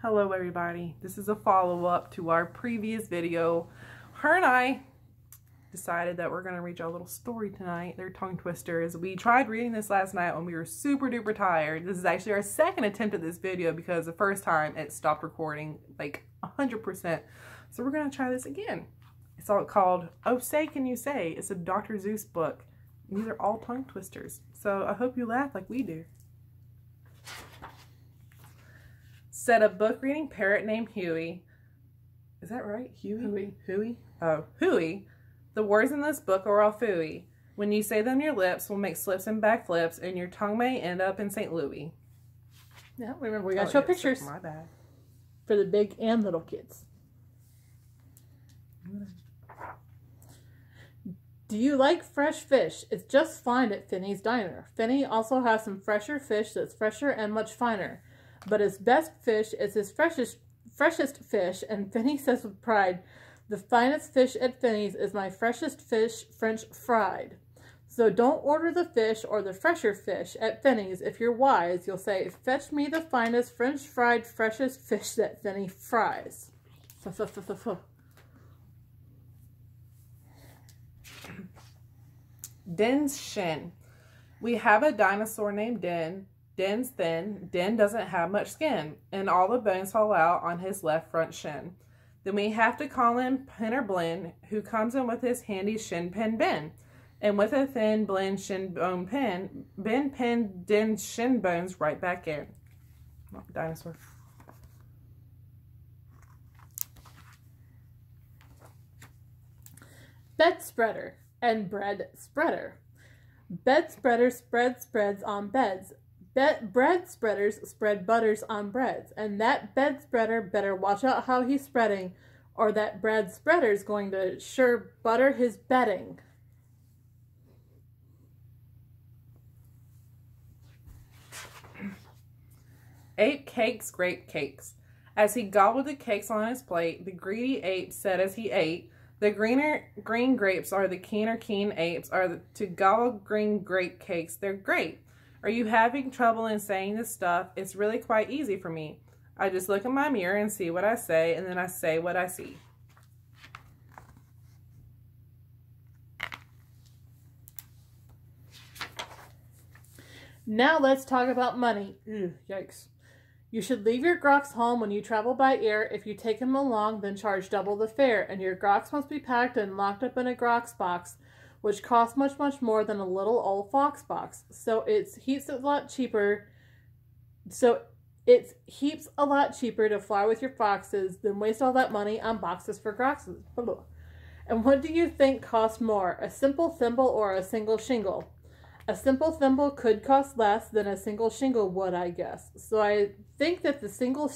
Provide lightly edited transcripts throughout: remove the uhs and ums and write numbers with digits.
Hello everybody, this is a follow-up to our previous video. Her and I decided that we're going to read y'all a little story tonight. They're tongue twisters. We tried reading this last night when we were super duper tired. This is actually our second attempt at this video because the first time it stopped recording like 100%. So we're going to try this again. It's all called Oh Say Can You Say. It's a Dr. Seuss book. These are all tongue twisters. So I hope you laugh like we do. Said a book reading parrot named Huey. Is that right? Huey? Huey? Oh, Huey. The words in this book are all phooey. When you say them, your lips will make slips and backflips, and your tongue may end up in St. Louis. Yeah, remember we gotta show pictures. My bad. For the big and little kids. Do you like fresh fish? It's just fine at Finney's Diner. Finney also has some fresher fish that's fresher and much finer. But his best fish is his freshest fish, and Finney says with pride, the finest fish at Finney's is my freshest fish, French fried. So don't order the fish or the fresher fish at Finney's. If you're wise, you'll say, fetch me the finest French fried, freshest fish that Finney fries. Den's shin. We have a dinosaur named Den. Den's thin. Den doesn't have much skin, and all the bones fall out on his left front shin. Then we have to call in Pinner Blinn, who comes in with his handy shin pen Ben. And with a thin Blinn shin bone pen, Ben pinned Den's shin bones right back in. Oh, dinosaur. Bed spreader and bread spreader. Bed spreader spreads on beds. Bread spreaders spread butters on breads, and that bed spreader better watch out how he's spreading, or that bread spreader's going to sure butter his bedding. Ape cakes, grape cakes. As he gobbled the cakes on his plate, the greedy ape said as he ate, the green grapes are the keen apes are to gobble green grape cakes. They're great. Are you having trouble in saying this stuff? It's really quite easy for me. I just look in my mirror and see what I say, and then I say what I see. Now let's talk about money. Ew, yikes. You should leave your grocs home when you travel by air. If you take them along, then charge double the fare, and your grocs must be packed and locked up in a grocs box, which costs much more than a little old fox box. So it's heaps a lot cheaper to fly with your foxes than waste all that money on boxes for groxes. And what do you think costs more, a simple thimble or a single shingle? A simple thimble could cost less than a single shingle would, I guess. So I think that the single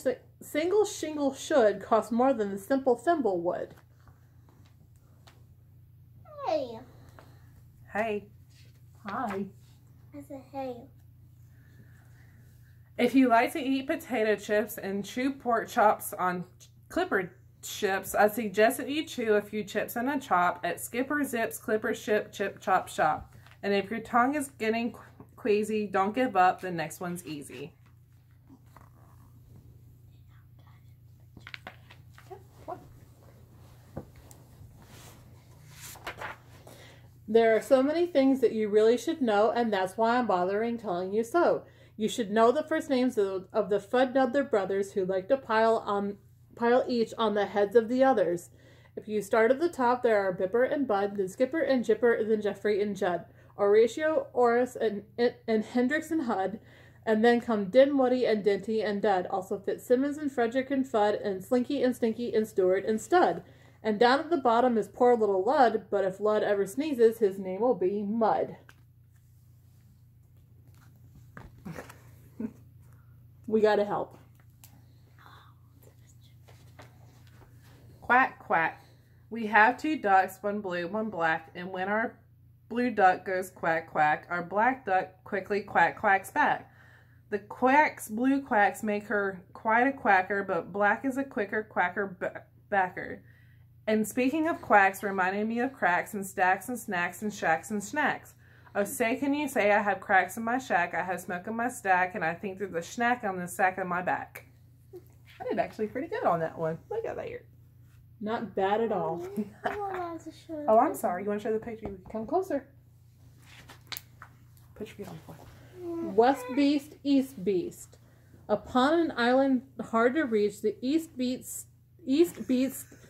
shingle should cost more than the simple thimble would. Hey. Hey. Hi. I said hey. If you like to eat potato chips and chew pork chops on Clipper chips, I suggest that you chew a few chips and a chop at Skipper Zip's Clipper Chip Chip Chop Shop. And if your tongue is getting queasy, don't give up. The next one's easy. There are so many things that you really should know, and that's why I'm bothering telling you so. You should know the first names of the Fuddnuddler brothers who like to pile each on the heads of the others. If you start at the top, there are Bipper and Bud, then Skipper and Jipper, then Jeffrey and Judd, Horatio, Oris, and Hendrix and Hud, and then come Dinwoody and Dinty and Dud, also Fitzsimmons and Frederick and Fudd, and Slinky and Stinky and Stewart and Stud. And down at the bottom is poor little Lud, but if Lud ever sneezes, his name will be Mud. We gotta help. Quack, quack. We have two ducks, one blue, one black, and when our blue duck goes quack, quack, our black duck quickly quack, quacks back. The blue quacks make her quite a quacker, but black is a quicker quacker backer. And speaking of quacks, reminding me of cracks and stacks and snacks and shacks and snacks. Oh, say can you say I have cracks in my shack, I have smoke in my stack, and I think there's a schnack on the sack of my back. I did actually pretty good on that one. Look at there. Not bad at all. Oh, I'm sorry. You want to show the picture? Come closer. Put your feet on the floor. West Beast, East Beast. Upon an island hard to reach, the East Beast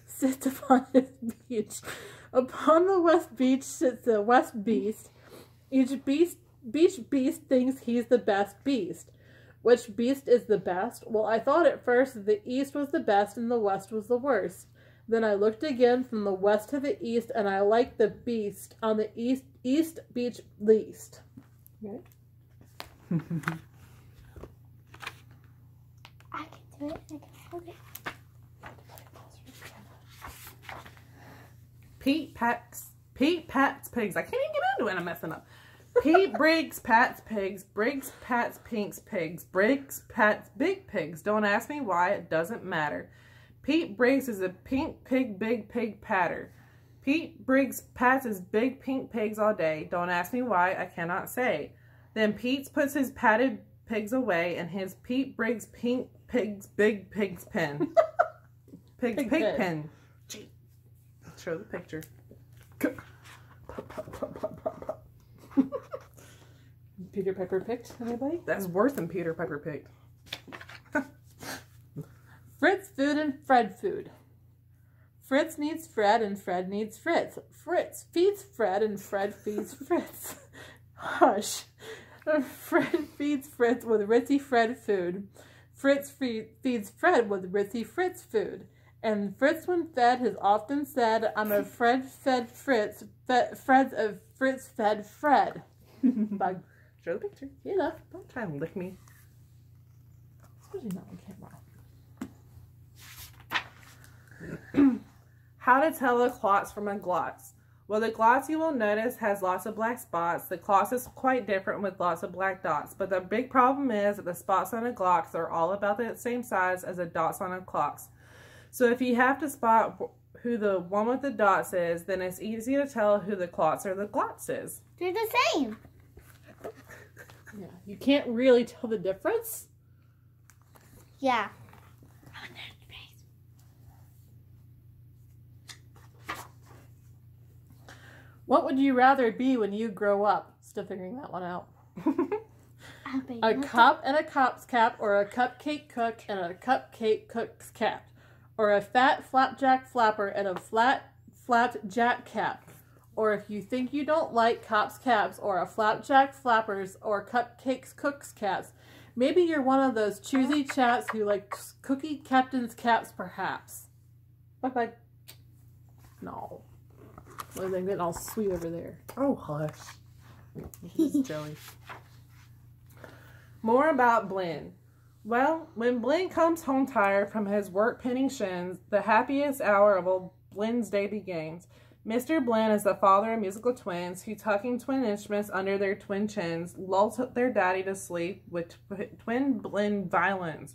sits upon his beach. Upon the West Beach sits the West Beast. Each beast thinks he's the best beast. Which beast is the best? Well, I thought at first that the East was the best and the West was the worst. Then I looked again from the West to the East, and I liked the beast on the East Beach least. Okay. I can do it. I can hold it. Pete, Pat's pigs. I can't even get into it. I'm messing up. Pete, Briggs, Pat's pigs. Briggs, Pat's Pink's pigs. Briggs, Pat's big pigs. Don't ask me why. It doesn't matter. Pete Briggs is a pink pig, big pig patter. Pete Briggs pats his big pink pigs all day. Don't ask me why. I cannot say. Then Pete puts his patted pigs away in his Pete Briggs pink pigs, big pigs pen. Pig pen. Gee. Show the picture. Peter Pepper picked anybody? That's worse than Peter Pepper picked. Fritz food and Fred food. Fritz needs Fred and Fred needs Fritz. Fritz feeds Fred and Fred feeds Fritz. Hush. Fred feeds Fritz with Ritzy Fred food. Fritz feeds Fred with Ritzy Fritz food. And Fritz when fed has often said, I'm a Fred fed Fritz. Fred's a Fritz fed Fred. Bug. Show the picture. You know. Don't try and lick me. Especially not on camera. How to tell a klotz from a glotz. Well, the glotz you will notice has lots of black spots. The klotz is quite different with lots of black dots. But the big problem is that the spots on a glotz are all about the same size as the dots on a klotz. So if you have to spot who the one with the dots is, then it's easy to tell who the klotz or the glotz is. They're the same. Yeah, you can't really tell the difference. Yeah. What would you rather be when you grow up? Still figuring that one out. A cup and a cop's cap, or a cupcake cook and a cupcake cook's cap, or a fat flapjack flapper and a flapjack cap. Or if you think you don't like cops' caps, or a flapjack flappers, or cupcakes cooks' caps, maybe you're one of those choosy chaps who like cookie captain's caps, perhaps. Bye-bye. No. Well, they're getting all sweet over there. Oh, hush. This is Joey. More about Blinn. Well, when Blinn comes home tired from his work pinning shins, the happiest hour of old Blinn's day begins. Mr. Blinn is the father of musical twins who, tucking twin instruments under their twin chins, lull their daddy to sleep with twin Blinn violins.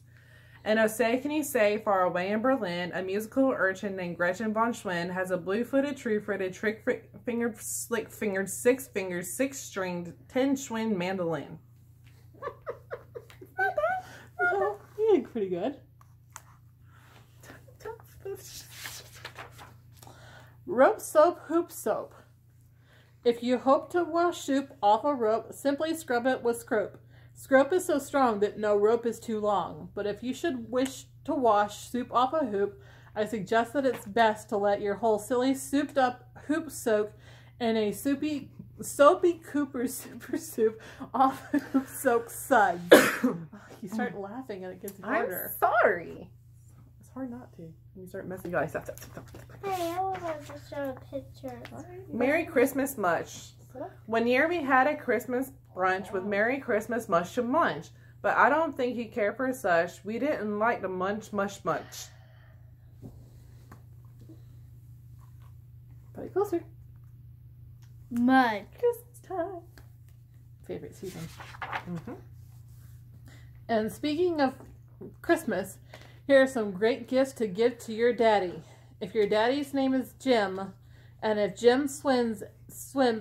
And oh, say can you say, far away in Berlin, a musical urchin named Gretchen von Schwinn has a blue-footed, true-footed, trick-fingered, slick-fingered, six-fingered, six-stringed, 10-Schwinn mandolin. Not bad. Well, you did pretty good. Rope soap, hoop soap. If you hope to wash soup off a rope, simply scrub it with scrope. Scrope is so strong that no rope is too long. But if you should wish to wash soup off a hoop, I suggest that it's best to let your whole silly souped up hoop soak in a soapy Cooper super soup off a hoop soak suds. You start laughing and it gets harder. I'm sorry. It's hard not to. When you start messing up. Stop. Hey, I want to show a picture. Merry Christmas much. One year we had a Christmas brunch with Merry Christmas much to munch, but I don't think he cared for such. We didn't like to munch much. Probably closer. Mud. Christmas time. Favorite season. And speaking of Christmas, here are some great gifts to give to your daddy. If your daddy's name is Jim, and if Jim swims,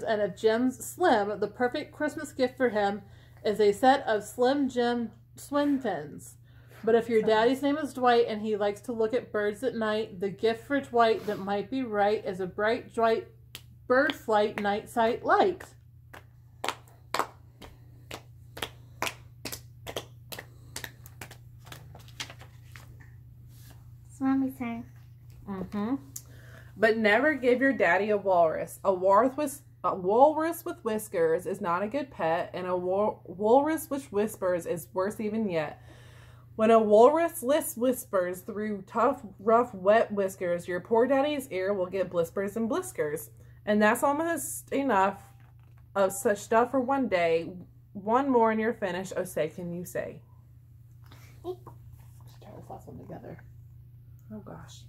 and if Jim's slim, the perfect Christmas gift for him is a set of Slim Jim swim fins. But if your daddy's name is Dwight and he likes to look at birds at night, the gift for Dwight that might be right is a bright Dwight bird flight night sight light. It's Mommy's turn. Mm-hmm. But never give your daddy a walrus. A walrus with whiskers is not a good pet, and a walrus with whispers is worse even yet. When a walrus whispers through tough, rough, wet whiskers, your poor daddy's ear will get blisters and bliskers. And that's almost enough of such stuff for one day. One more and you're finished. Oh, say, can you say? Let's try this last one together. Oh, gosh.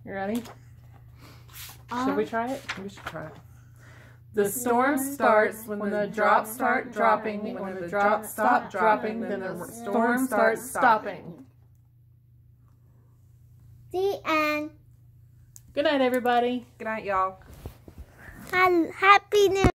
You ready? Should we try it? We should try it. The storm starts when the drops start dropping. When the drops stop dropping, then the storm starts stopping. The end. Good night, everybody. Good night, y'all. Happy New